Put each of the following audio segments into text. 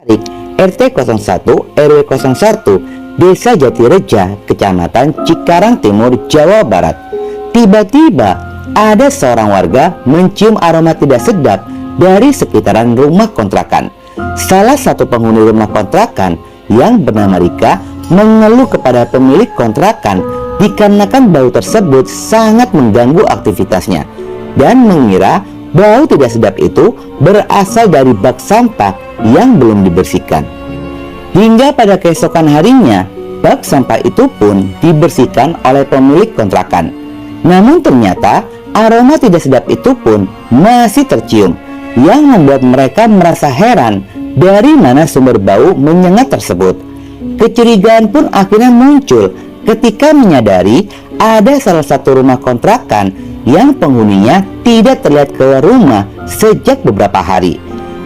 RT 01 RW 01 Desa Jatireja, Kecamatan Cikarang Timur, Jawa Barat. Tiba-tiba ada seorang warga mencium aroma tidak sedap dari sekitaran rumah kontrakan. Salah satu penghuni rumah kontrakan yang bernama Rika mengeluh kepada pemilik kontrakan dikarenakan bau tersebut sangat mengganggu aktivitasnya dan mengira bau tidak sedap itu berasal dari bak sampah yang belum dibersihkan. Hingga pada keesokan harinya, bak sampah itu pun dibersihkan oleh pemilik kontrakan. Namun ternyata aroma tidak sedap itu pun masih tercium, yang membuat mereka merasa heran dari mana sumber bau menyengat tersebut. Kecurigaan pun akhirnya muncul ketika menyadari ada salah satu rumah kontrakan yang penghuninya tidak terlihat keluar rumah sejak beberapa hari.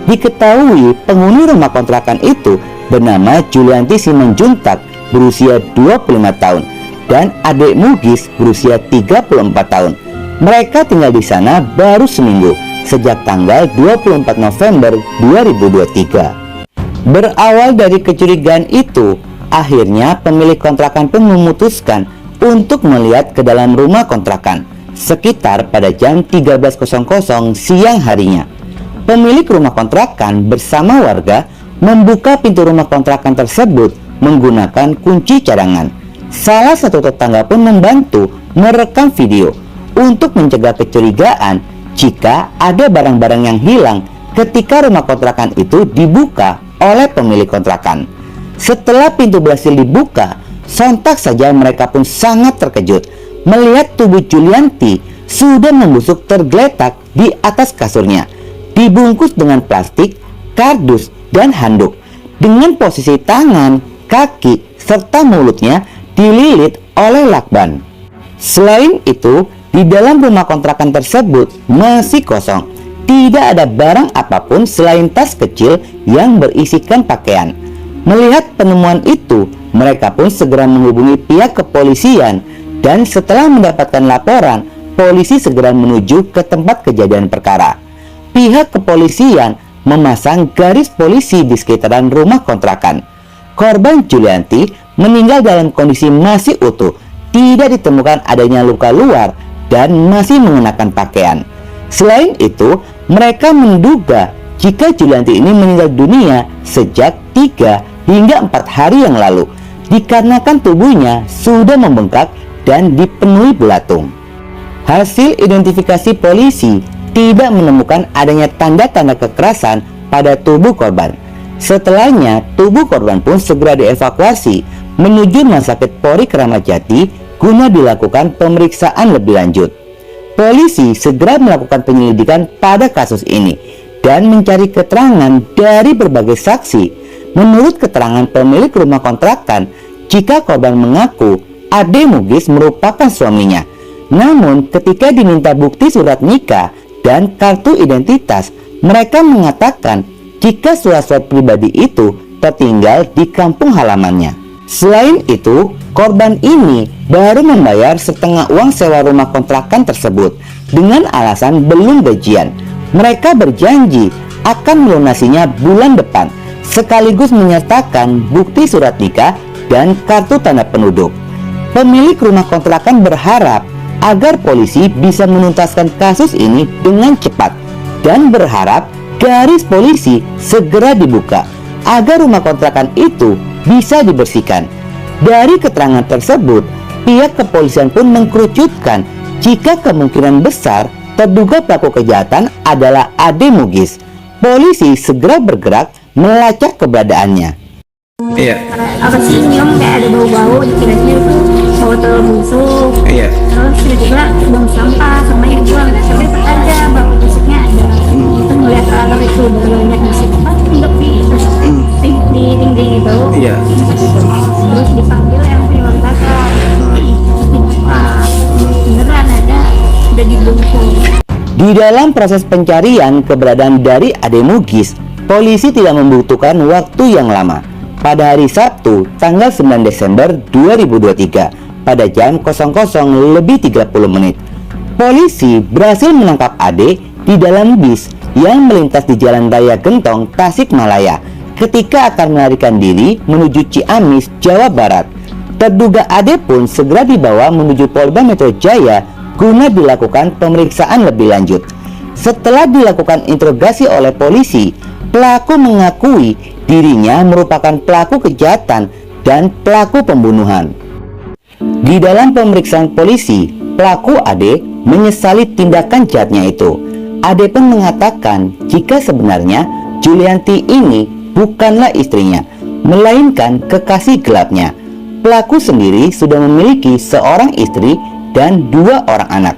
Diketahui penghuni rumah kontrakan itu bernama Julianti Simanjuntak berusia 25 tahun dan adik Mugis berusia 34 tahun. Mereka tinggal di sana baru seminggu sejak tanggal 24 November 2023. Berawal dari kecurigaan itu, akhirnya pemilik kontrakan pun memutuskan untuk melihat ke dalam rumah kontrakan sekitar pada jam 13.00 siang harinya. Pemilik rumah kontrakan bersama warga membuka pintu rumah kontrakan tersebut menggunakan kunci cadangan. Salah satu tetangga pun membantu merekam video untuk mencegah kecurigaan jika ada barang-barang yang hilang ketika rumah kontrakan itu dibuka oleh pemilik kontrakan. Setelah pintu berhasil dibuka, sontak saja mereka pun sangat terkejut melihat tubuh Julianti sudah membusuk tergeletak di atas kasurnya, dibungkus dengan plastik, kardus, dan handuk, dengan posisi tangan, kaki, serta mulutnya dililit oleh lakban. Selain itu, di dalam rumah kontrakan tersebut masih kosong. Tidak ada barang apapun selain tas kecil yang berisikan pakaian. Melihat penemuan itu, mereka pun segera menghubungi pihak kepolisian dan setelah mendapatkan laporan, polisi segera menuju ke tempat kejadian perkara. Pihak kepolisian memasang garis polisi di sekitaran rumah kontrakan. Korban Julianti meninggal dalam kondisi masih utuh, tidak ditemukan adanya luka luar dan masih mengenakan pakaian. Selain itu, mereka menduga jika Julianti ini meninggal dunia sejak 3 hingga 4 hari yang lalu, dikarenakan tubuhnya sudah membengkak dan dipenuhi belatung. Hasil identifikasi polisi tidak menemukan adanya tanda-tanda kekerasan pada tubuh korban. Setelahnya, tubuh korban pun segera dievakuasi menuju Rumah Sakit Polri Kramat Jati guna dilakukan pemeriksaan lebih lanjut. Polisi segera melakukan penyelidikan pada kasus ini dan mencari keterangan dari berbagai saksi. Menurut keterangan pemilik rumah kontrakan, jika korban mengaku Ade Mugis merupakan suaminya. Namun ketika diminta bukti surat nikah dan kartu identitas, mereka mengatakan jika surat-surat pribadi itu tertinggal di kampung halamannya. Selain itu, korban ini baru membayar setengah uang sewa rumah kontrakan tersebut dengan alasan belum gajian. Mereka berjanji akan melunasinya bulan depan, sekaligus menyertakan bukti surat nikah dan kartu tanda penduduk. Pemilik rumah kontrakan berharap agar polisi bisa menuntaskan kasus ini dengan cepat dan berharap garis polisi segera dibuka agar rumah kontrakan itu bisa dibersihkan. Dari keterangan tersebut, pihak kepolisian pun mengkerucutkan jika kemungkinan besar terduga pelaku kejahatan adalah Ade Mugis. Polisi segera bergerak melacak keberadaannya. Iya. Apa sih nyium kayak ada bau-bau, kira-kira itu bau telur busuk. Iya. Terus tiba-tiba bau sampah sama yang jual, tapi ada bau busuknya ada. Itu ngeliat kalau itu udah banyak busuk apa untuk di dinding bau. Iya. Terus dipanggil yang penyulam bakar. Beneran ada, udah dibungkus. Di dalam proses pencarian keberadaan dari Ade Mugis, polisi tidak membutuhkan waktu yang lama. Pada hari Sabtu, tanggal 9 Desember 2023, pada jam 00:30, polisi berhasil menangkap Ade di dalam bis yang melintas di Jalan Raya Gentong, Tasikmalaya ketika akan melarikan diri menuju Ciamis, Jawa Barat. Terduga Ade pun segera dibawa menuju Polda Metro Jaya guna dilakukan pemeriksaan lebih lanjut. Setelah dilakukan interogasi oleh polisi, pelaku mengakui dirinya merupakan pelaku kejahatan dan pelaku pembunuhan. Di dalam pemeriksaan polisi, pelaku Ade menyesali tindakan jahatnya itu. Ade pun mengatakan jika sebenarnya Julianti ini bukanlah istrinya, melainkan kekasih gelapnya. Pelaku sendiri sudah memiliki seorang istri dan 2 orang anak.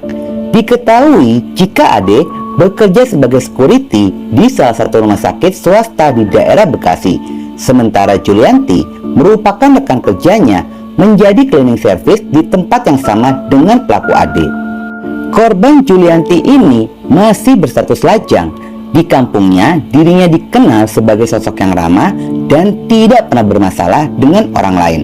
Diketahui jika Ade bekerja sebagai security di salah satu rumah sakit swasta di daerah Bekasi, sementara Julianti merupakan rekan kerjanya menjadi cleaning service di tempat yang sama dengan pelaku Ade. Korban Julianti ini masih berstatus lajang. Di kampungnya, dirinya dikenal sebagai sosok yang ramah dan tidak pernah bermasalah dengan orang lain.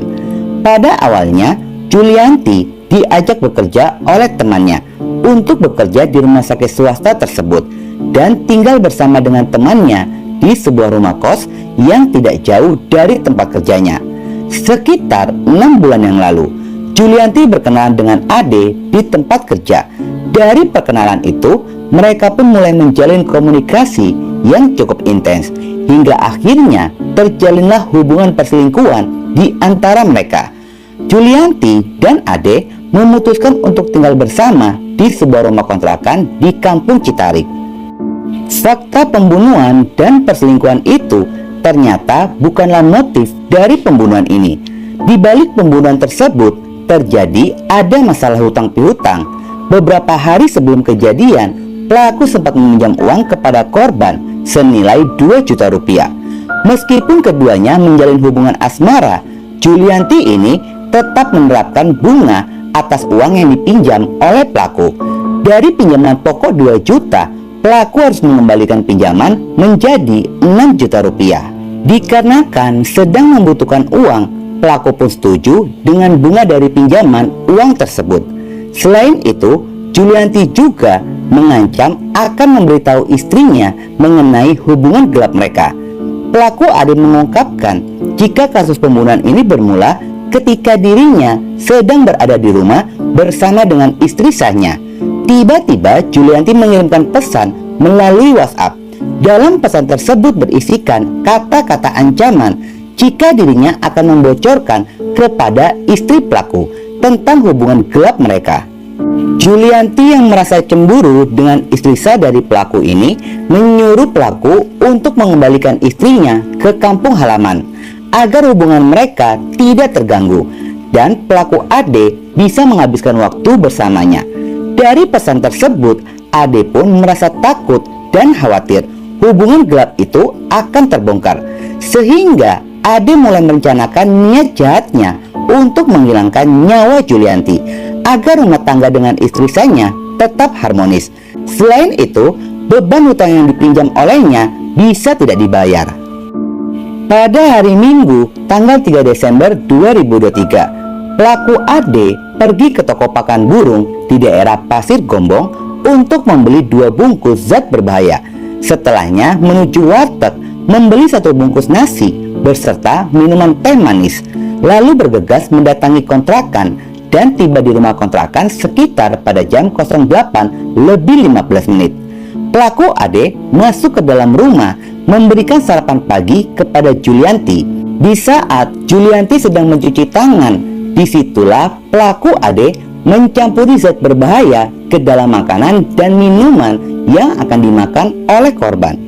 Pada awalnya, Julianti diajak bekerja oleh temannya untuk bekerja di rumah sakit swasta tersebut dan tinggal bersama dengan temannya di sebuah rumah kos yang tidak jauh dari tempat kerjanya. Sekitar 6 bulan yang lalu, Julianti berkenalan dengan Ade di tempat kerja. Dari perkenalan itu, mereka pun mulai menjalin komunikasi yang cukup intens hingga akhirnya terjalinlah hubungan perselingkuhan di antara mereka. Julianti dan Ade memutuskan untuk tinggal bersama di sebuah rumah kontrakan di Kampung Citarik. Fakta pembunuhan dan perselingkuhan itu ternyata bukanlah motif dari pembunuhan ini. Di balik pembunuhan tersebut terjadi ada masalah hutang piutang. Beberapa hari sebelum kejadian, pelaku sempat meminjam uang kepada korban senilai 2 juta rupiah. Meskipun keduanya menjalin hubungan asmara, Julianti ini tetap menerapkan bunga atas uang yang dipinjam oleh pelaku. Dari pinjaman pokok 2 juta, pelaku harus mengembalikan pinjaman menjadi 6 juta rupiah. Dikarenakan sedang membutuhkan uang, pelaku pun setuju dengan bunga dari pinjaman uang tersebut. Selain itu, Julianti juga mengancam akan memberitahu istrinya mengenai hubungan gelap mereka. Pelaku Ade mengungkapkan jika kasus pembunuhan ini bermula ketika dirinya sedang berada di rumah bersama dengan istri sahnya. Tiba-tiba Julianti mengirimkan pesan melalui WhatsApp. Dalam pesan tersebut berisikan kata-kata ancaman jika dirinya akan membocorkan kepada istri pelaku tentang hubungan gelap mereka. Julianti yang merasa cemburu dengan istri sah dari pelaku ini menyuruh pelaku untuk mengembalikan istrinya ke kampung halaman agar hubungan mereka tidak terganggu dan pelaku Ade bisa menghabiskan waktu bersamanya. Dari pesan tersebut, Ade pun merasa takut dan khawatir hubungan gelap itu akan terbongkar, sehingga Ade mulai merencanakan niat jahatnya untuk menghilangkan nyawa Julianti agar rumah tangga dengan istri sahnya tetap harmonis. Selain itu, beban hutang yang dipinjam olehnya bisa tidak dibayar. Pada hari Minggu, tanggal 3 Desember 2023, pelaku Ade pergi ke toko pakan burung di daerah Pasir Gombong untuk membeli 2 bungkus zat berbahaya. Setelahnya menuju warteg membeli 1 bungkus nasi beserta minuman teh manis, lalu bergegas mendatangi kontrakan dan tiba di rumah kontrakan sekitar pada jam 08:15 menit. Pelaku Ade masuk ke dalam rumah memberikan sarapan pagi kepada Julianti. Di saat Julianti sedang mencuci tangan, disitulah pelaku Ade mencampuri zat berbahaya ke dalam makanan dan minuman yang akan dimakan oleh korban.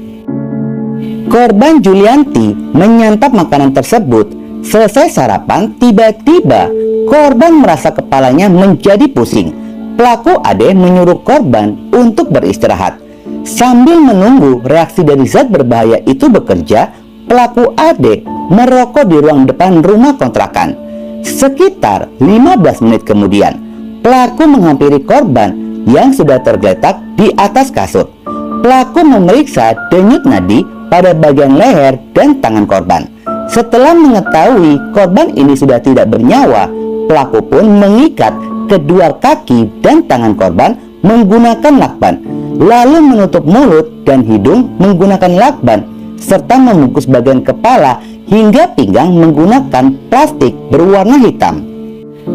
Korban Julianti menyantap makanan tersebut. Selesai sarapan, tiba-tiba korban merasa kepalanya menjadi pusing. Pelaku Ade menyuruh korban untuk beristirahat. Sambil menunggu reaksi dari zat berbahaya itu bekerja, pelaku Ade merokok di ruang depan rumah kontrakan. Sekitar 15 menit kemudian, pelaku menghampiri korban yang sudah tergeletak di atas kasur. Pelaku memeriksa denyut nadi pada bagian leher dan tangan korban. Setelah mengetahui korban ini sudah tidak bernyawa, pelaku pun mengikat kedua kaki dan tangan korban menggunakan lakban, lalu menutup mulut dan hidung menggunakan lakban serta membungkus bagian kepala hingga pinggang menggunakan plastik berwarna hitam.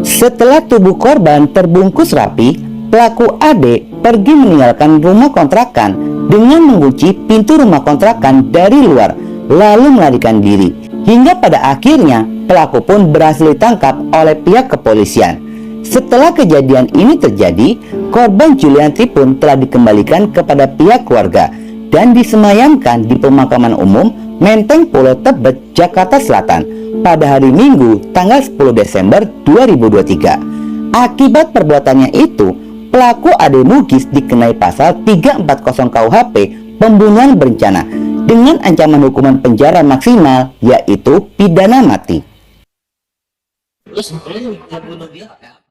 Setelah tubuh korban terbungkus rapi, pelaku AD pergi meninggalkan rumah kontrakan dengan mengunci pintu rumah kontrakan dari luar, lalu melarikan diri. Hingga pada akhirnya pelaku pun berhasil ditangkap oleh pihak kepolisian. Setelah kejadian ini terjadi, korban Julianti pun telah dikembalikan kepada pihak keluarga dan disemayamkan di pemakaman umum Menteng Pulau Tebet, Jakarta Selatan pada hari Minggu tanggal 10 Desember 2023. Akibat perbuatannya itu, pelaku Ade Mugis dikenai pasal 340 KUHP pembunuhan berencana dengan ancaman hukuman penjara maksimal yaitu pidana mati. Terus sebenarnya yang bunuh dia